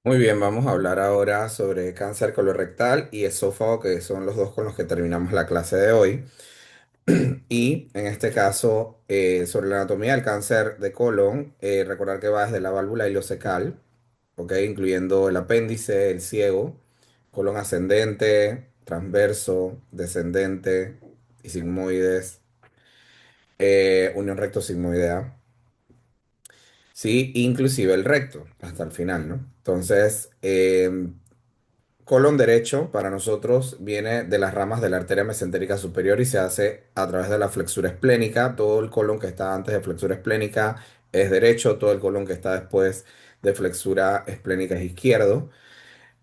Muy bien, vamos a hablar ahora sobre cáncer colorectal y esófago, que son los dos con los que terminamos la clase de hoy. Y en este caso, sobre la anatomía del cáncer de colon, recordar que va desde la válvula ileocecal, ¿ok? Incluyendo el apéndice, el ciego, colon ascendente, transverso, descendente y sigmoides, unión recto-sigmoidea. Sí, inclusive el recto, hasta el final, ¿no? Entonces, colon derecho para nosotros viene de las ramas de la arteria mesentérica superior y se hace a través de la flexura esplénica. Todo el colon que está antes de flexura esplénica es derecho, todo el colon que está después de flexura esplénica es izquierdo,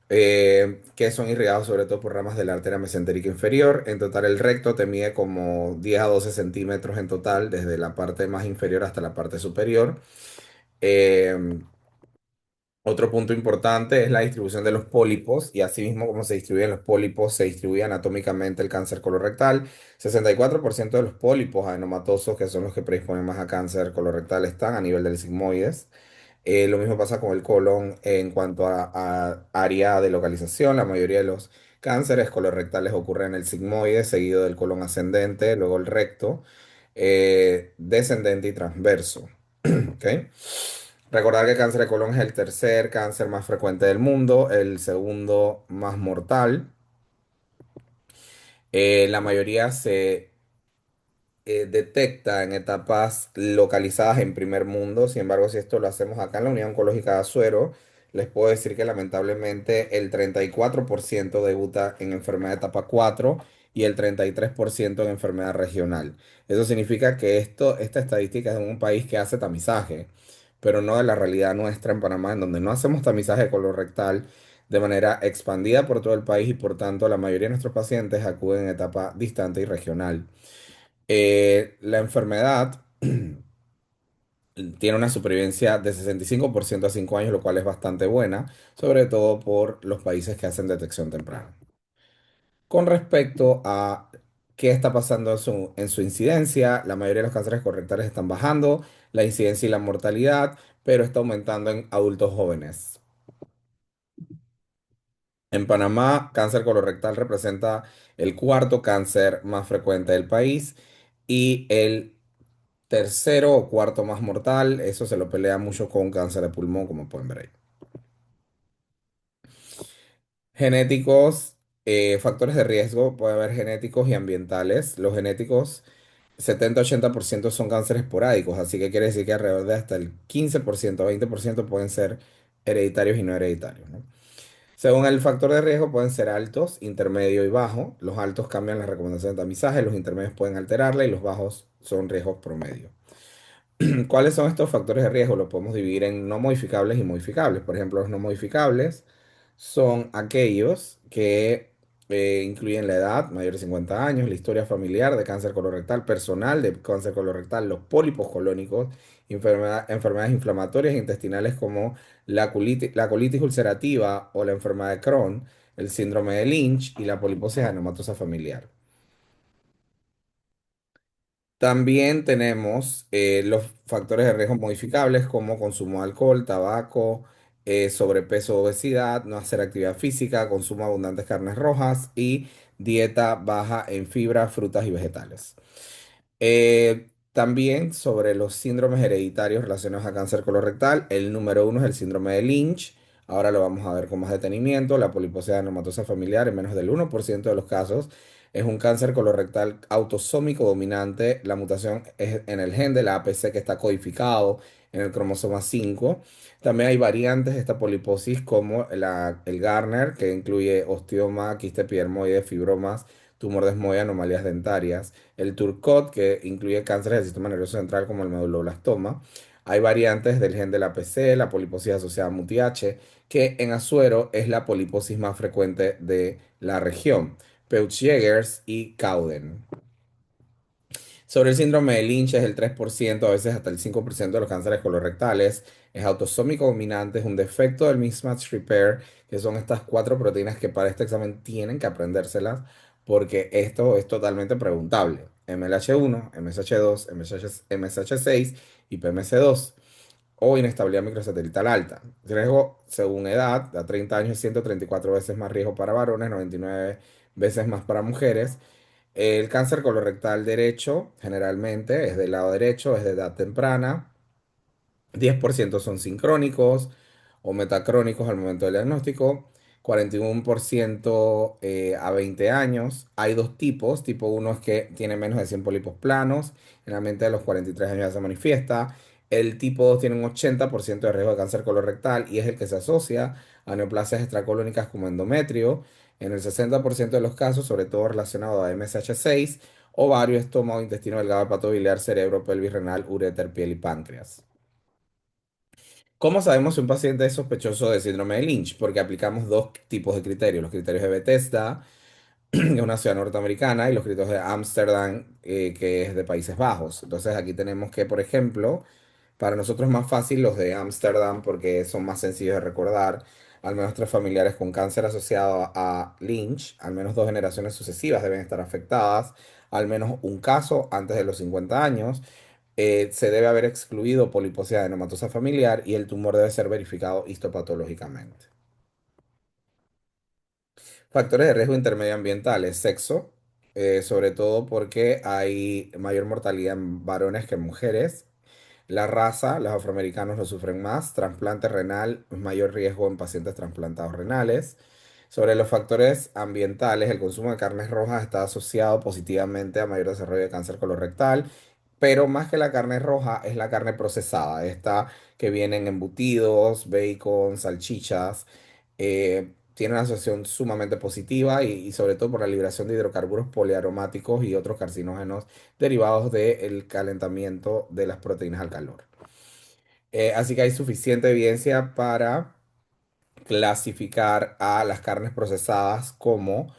que son irrigados sobre todo por ramas de la arteria mesentérica inferior. En total el recto te mide como 10 a 12 centímetros en total, desde la parte más inferior hasta la parte superior. Eh, Otro punto importante es la distribución de los pólipos y asimismo cómo se distribuyen los pólipos, se distribuye anatómicamente el cáncer colorectal. 64% de los pólipos adenomatosos, que son los que predisponen más a cáncer colorectal, están a nivel del sigmoides. Lo mismo pasa con el colon en cuanto a área de localización. La mayoría de los cánceres colorectales ocurren en el sigmoide, seguido del colon ascendente, luego el recto, descendente y transverso. ¿Ok? Recordar que el cáncer de colon es el tercer cáncer más frecuente del mundo, el segundo más mortal. La mayoría se detecta en etapas localizadas en primer mundo. Sin embargo, si esto lo hacemos acá en la Unidad Oncológica de Azuero, les puedo decir que lamentablemente el 34% debuta en enfermedad etapa 4 y el 33% en enfermedad regional. Eso significa que esta estadística es de un país que hace tamizaje, pero no de la realidad nuestra en Panamá, en donde no hacemos tamizaje colorectal de manera expandida por todo el país y por tanto la mayoría de nuestros pacientes acuden en etapa distante y regional. La enfermedad tiene una supervivencia de 65% a 5 años, lo cual es bastante buena, sobre todo por los países que hacen detección temprana. Con respecto a qué está pasando en su incidencia, la mayoría de los cánceres colorectales están bajando, la incidencia y la mortalidad, pero está aumentando en adultos jóvenes. En Panamá, cáncer colorectal representa el cuarto cáncer más frecuente del país y el tercero o cuarto más mortal. Eso se lo pelea mucho con cáncer de pulmón, como pueden ver ahí. Genéticos, factores de riesgo, puede haber genéticos y ambientales. Los genéticos, 70-80% son cánceres esporádicos, así que quiere decir que alrededor de hasta el 15%, 20% pueden ser hereditarios y no hereditarios, ¿no? Según el factor de riesgo, pueden ser altos, intermedio y bajo. Los altos cambian las recomendaciones de tamizaje, los intermedios pueden alterarla y los bajos son riesgos promedio. ¿Cuáles son estos factores de riesgo? Los podemos dividir en no modificables y modificables. Por ejemplo, los no modificables son aquellos que incluyen la edad, mayor de 50 años, la historia familiar de cáncer colorectal, personal de cáncer colorectal, los pólipos colónicos, enfermedades inflamatorias intestinales como la colitis ulcerativa o la enfermedad de Crohn, el síndrome de Lynch y la poliposis anematosa familiar. También tenemos los factores de riesgo modificables como consumo de alcohol, tabaco, sobrepeso, obesidad, no hacer actividad física, consumo de abundantes carnes rojas y dieta baja en fibra, frutas y vegetales. También sobre los síndromes hereditarios relacionados a cáncer colorectal, el número uno es el síndrome de Lynch. Ahora lo vamos a ver con más detenimiento. La poliposis anematosa familiar, en menos del 1% de los casos, es un cáncer colorectal autosómico dominante. La mutación es en el gen de la APC que está codificado en el cromosoma 5. También hay variantes de esta poliposis como el Garner, que incluye osteoma, quiste epidermoide, fibromas, tumor desmoide, anomalías dentarias. El Turcot, que incluye cánceres del sistema nervioso central como el medulloblastoma. Hay variantes del gen de la PC, la poliposis asociada a MUTIH, que en Azuero es la poliposis más frecuente de la región. Peutz-Jeghers y Cowden. Sobre el síndrome de Lynch es el 3%, a veces hasta el 5% de los cánceres colorectales. Es autosómico dominante, es un defecto del mismatch repair, que son estas cuatro proteínas que para este examen tienen que aprendérselas, porque esto es totalmente preguntable. MLH1, MSH2, MSH6 y PMC2. o inestabilidad microsatelital alta. Riesgo según edad, a 30 años es 134 veces más riesgo para varones, 99 veces más para mujeres. El cáncer colorectal derecho generalmente es del lado derecho, es de edad temprana. 10% son sincrónicos o metacrónicos al momento del diagnóstico, 41% a 20 años. Hay dos tipos. Tipo uno es que tiene menos de 100 pólipos planos, generalmente a los 43 años ya se manifiesta. El tipo 2 tiene un 80% de riesgo de cáncer colorectal y es el que se asocia a neoplasias extracolónicas como endometrio, en el 60% de los casos, sobre todo relacionado a MSH6, ovario, estómago, intestino delgado, hepato biliar, cerebro, pelvis renal, uréter, piel y páncreas. ¿Cómo sabemos si un paciente es sospechoso de síndrome de Lynch? Porque aplicamos dos tipos de criterios, los criterios de Bethesda, que es una ciudad norteamericana, y los criterios de Ámsterdam, que es de Países Bajos. Entonces aquí tenemos que, por ejemplo, para nosotros es más fácil los de Ámsterdam porque son más sencillos de recordar. Al menos tres familiares con cáncer asociado a Lynch, al menos dos generaciones sucesivas deben estar afectadas, al menos un caso antes de los 50 años. Se debe haber excluido poliposia adenomatosa familiar y el tumor debe ser verificado histopatológicamente. Factores de riesgo intermedioambientales, sexo, sobre todo porque hay mayor mortalidad en varones que en mujeres. La raza, los afroamericanos lo sufren más. Trasplante renal, mayor riesgo en pacientes trasplantados renales. Sobre los factores ambientales, el consumo de carnes rojas está asociado positivamente a mayor desarrollo de cáncer colorectal, pero más que la carne roja es la carne procesada, esta que viene en embutidos, bacon, salchichas. Tiene una asociación sumamente positiva y sobre todo por la liberación de hidrocarburos poliaromáticos y otros carcinógenos derivados del calentamiento de las proteínas al calor. Así que hay suficiente evidencia para clasificar a las carnes procesadas como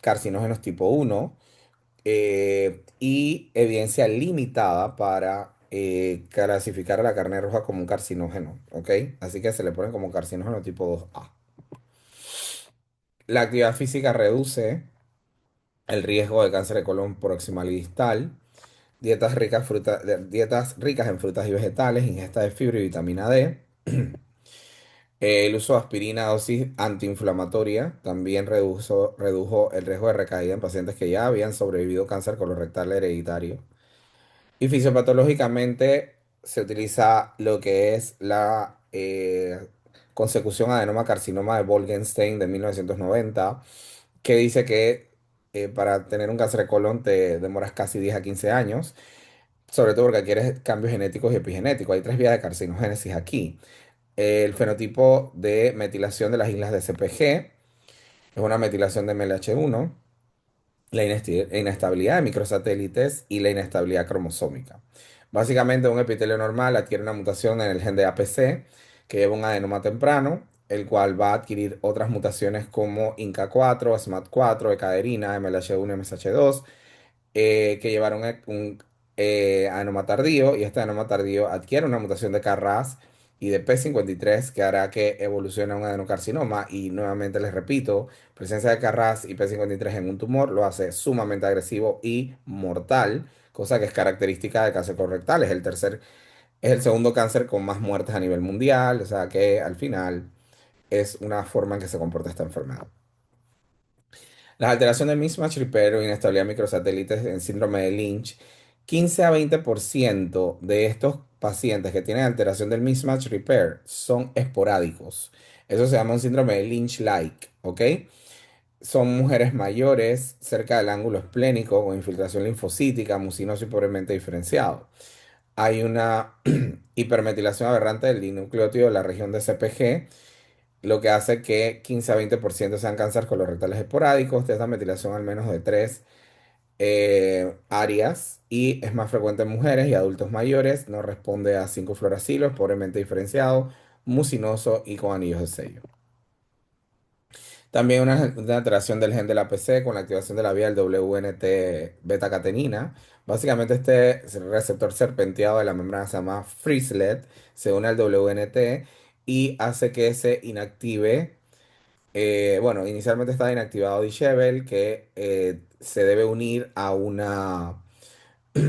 carcinógenos tipo 1 y evidencia limitada para clasificar a la carne roja como un carcinógeno, ¿ok? Así que se le pone como carcinógeno tipo 2A. La actividad física reduce el riesgo de cáncer de colon proximal y distal. Dietas ricas en frutas y vegetales, ingesta de fibra y vitamina D. El uso de aspirina a dosis antiinflamatoria también redujo el riesgo de recaída en pacientes que ya habían sobrevivido cáncer colorectal hereditario. Y fisiopatológicamente se utiliza lo que es la consecución adenoma-carcinoma de Bolgenstein de 1990, que dice que para tener un cáncer de colon te demoras casi 10 a 15 años, sobre todo porque adquieres cambios genéticos y epigenéticos. Hay tres vías de carcinogénesis aquí. El fenotipo de metilación de las islas de CpG es una metilación de MLH1, la inestabilidad de microsatélites y la inestabilidad cromosómica. Básicamente, un epitelio normal adquiere una mutación en el gen de APC que lleva un adenoma temprano, el cual va a adquirir otras mutaciones como INCA4, SMAD4, ecaderina, MLH1, MSH2, que llevaron adenoma tardío, y este adenoma tardío adquiere una mutación de KRAS y de P53 que hará que evolucione a un adenocarcinoma. Y nuevamente les repito, presencia de KRAS y P53 en un tumor lo hace sumamente agresivo y mortal, cosa que es característica del cáncer colorectal. Es el segundo cáncer con más muertes a nivel mundial, o sea que al final es una forma en que se comporta esta enfermedad. Las alteraciones de mismatch repair o inestabilidad microsatélites en síndrome de Lynch, 15 a 20% de estos pacientes que tienen alteración del mismatch repair son esporádicos. Eso se llama un síndrome de Lynch-like, ¿ok? Son mujeres mayores cerca del ángulo esplénico con infiltración linfocítica, mucinoso y pobremente diferenciado. Hay una hipermetilación aberrante del dinucleótido de la región de CpG, lo que hace que 15 a 20% sean cáncer colorectales esporádicos, de esta metilación al menos de tres áreas, y es más frecuente en mujeres y adultos mayores, no responde a 5 fluoroacilos, pobremente diferenciado, mucinoso y con anillos de sello. También una alteración del gen de la PC con la activación de la vía del WNT beta-catenina. Básicamente este receptor serpenteado de la membrana se llama Frislet, se une al WNT y hace que se inactive. Bueno, inicialmente estaba inactivado Dishevel, que se debe unir a un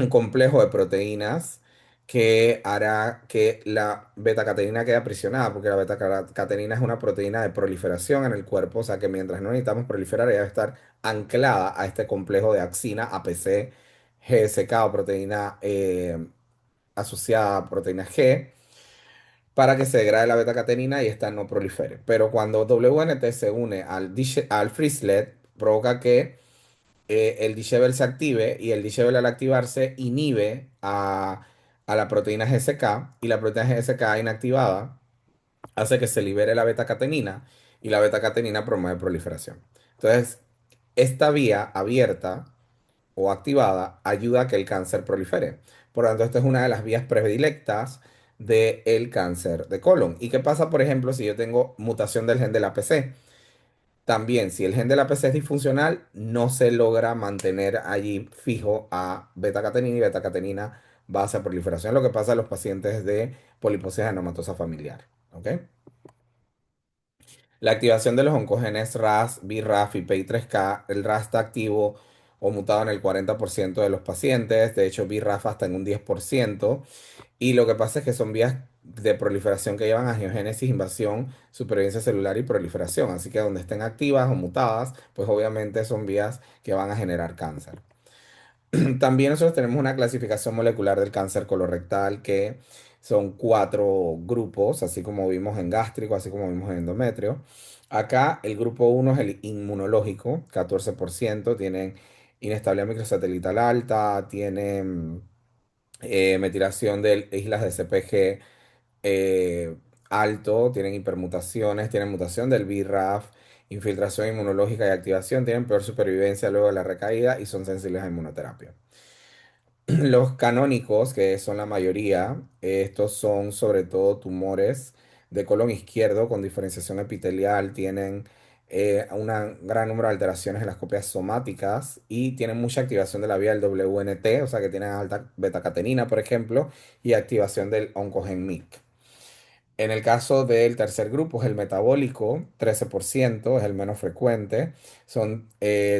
complejo de proteínas que hará que la beta-catenina quede aprisionada, porque la beta-catenina es una proteína de proliferación en el cuerpo, o sea que mientras no necesitamos proliferar, ella debe estar anclada a este complejo de axina, APC, GSK o proteína asociada a proteína G, para que se degrade la beta-catenina y esta no prolifere. Pero cuando WNT se une al Frislet, provoca que el Dishevel se active y el Dishevel al activarse inhibe a la proteína GSK y la proteína GSK inactivada hace que se libere la beta-catenina y la beta-catenina promueve proliferación. Entonces, esta vía abierta o activada ayuda a que el cáncer prolifere. Por lo tanto, esta es una de las vías predilectas del cáncer de colon. ¿Y qué pasa, por ejemplo, si yo tengo mutación del gen del APC? También, si el gen del APC es disfuncional, no se logra mantener allí fijo a beta-catenina y beta-catenina va hacia proliferación, lo que pasa a los pacientes de poliposis adenomatosa familiar. ¿Ok? La activación de los oncogenes RAS, BRAF y PI3K, el RAS está activo o mutado en el 40% de los pacientes, de hecho BRAF hasta en un 10%, y lo que pasa es que son vías de proliferación que llevan a angiogénesis, invasión, supervivencia celular y proliferación, así que donde estén activas o mutadas, pues obviamente son vías que van a generar cáncer. También nosotros tenemos una clasificación molecular del cáncer colorectal que son cuatro grupos, así como vimos en gástrico, así como vimos en endometrio. Acá el grupo uno es el inmunológico, 14%, tienen inestabilidad microsatelital alta, tienen metilación de islas de CPG alto, tienen hipermutaciones, tienen mutación del BRAF, infiltración inmunológica y activación, tienen peor supervivencia luego de la recaída y son sensibles a inmunoterapia. Los canónicos, que son la mayoría, estos son sobre todo tumores de colon izquierdo con diferenciación epitelial, tienen un gran número de alteraciones en las copias somáticas y tienen mucha activación de la vía del WNT, o sea que tienen alta beta-catenina, por ejemplo, y activación del oncogen MYC. En el caso del tercer grupo, es el metabólico, 13%, es el menos frecuente. Son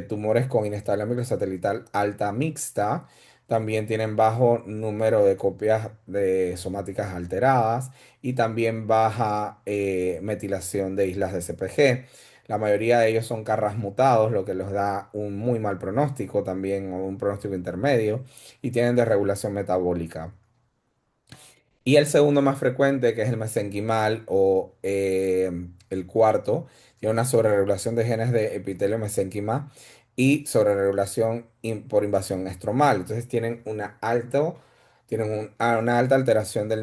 tumores con inestabilidad microsatelital alta mixta. También tienen bajo número de copias de somáticas alteradas y también baja metilación de islas de CPG. La mayoría de ellos son carras mutados, lo que les da un muy mal pronóstico también o un pronóstico intermedio y tienen desregulación metabólica. Y el segundo más frecuente, que es el mesenquimal o el cuarto, tiene una sobreregulación de genes de epitelio mesenquima y sobreregulación por invasión estromal. Entonces tienen una alta alteración del